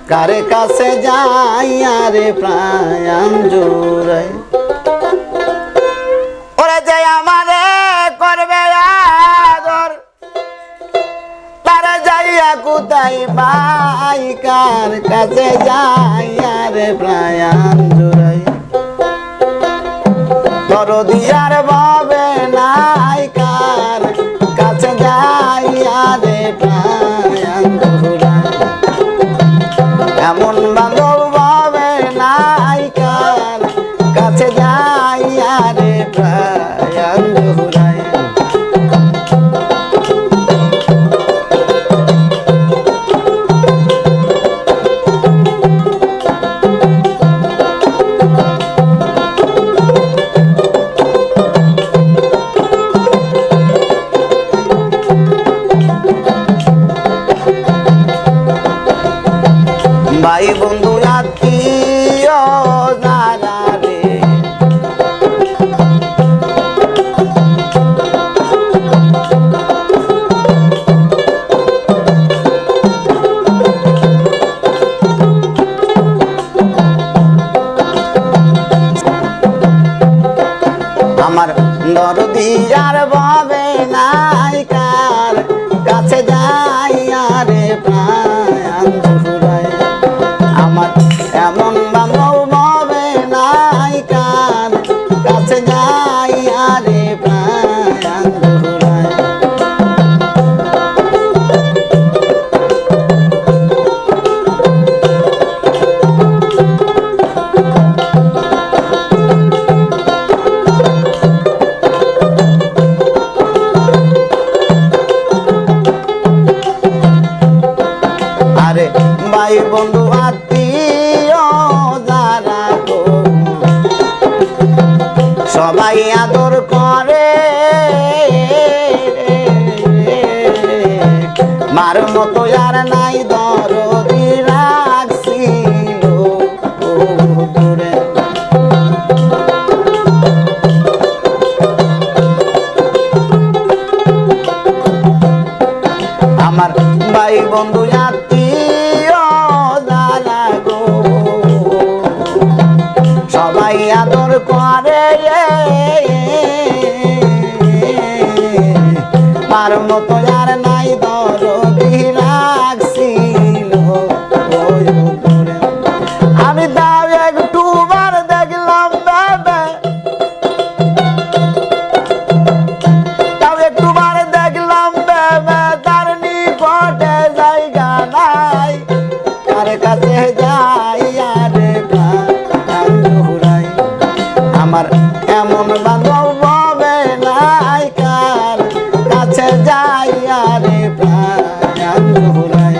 কারে কাছে যাইয়া রে প্রাণ জুড়াই ওরে যে আমারে করবে আদর তারা যাইয়া কোথায় পাই কার কাছে যাইয়া রে প্রাণ জুড়াই দরদিয়ার ভাবে নাই কার কাছে যাইয়া রে প্রাণ জুড়াই এমন বান্ধব ভাবে নাই কার কাছে যাইয়া রে প্রাণ জুড়াই ভাই বন্ধু আত্মীয় যারা রে আমার দরদিয়ার ভাবে নাই কার কাছে যাইয়া রে প্রাণ জুড়াই আমার এমন বান্ধব ভাবে নাই কার কাছে যাইয়া রে প্রাণ জুড়াই আরে ভাই বন্ধু আত্মীয় যারা গো সবাই আদর করে মার মতো আর নাই দরদি রাখছিল দূরে আমার ভাই বন্ধু আত্মীয় যারা গো সবাই আদর করে মার মতো আর নাই দরদি রাখছিল আমি তাও একটু বার দেখলাম বাবা তাও একটু বার দেখলাম বাবা তার নিকটে জায়গা নাই কার কাছে যাইয়া রে প্রাণ জুড়াই আমার এমন বান্ধব ভাবে নাই কার কাছে যাইয়া রে প্রাণ জুড়াই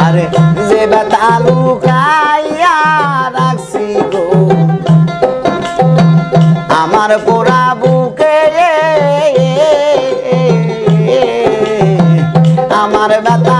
আরে যে বেতালু খাইয়া রাখছি গো আমার পোড়া বুকে আমার বেতা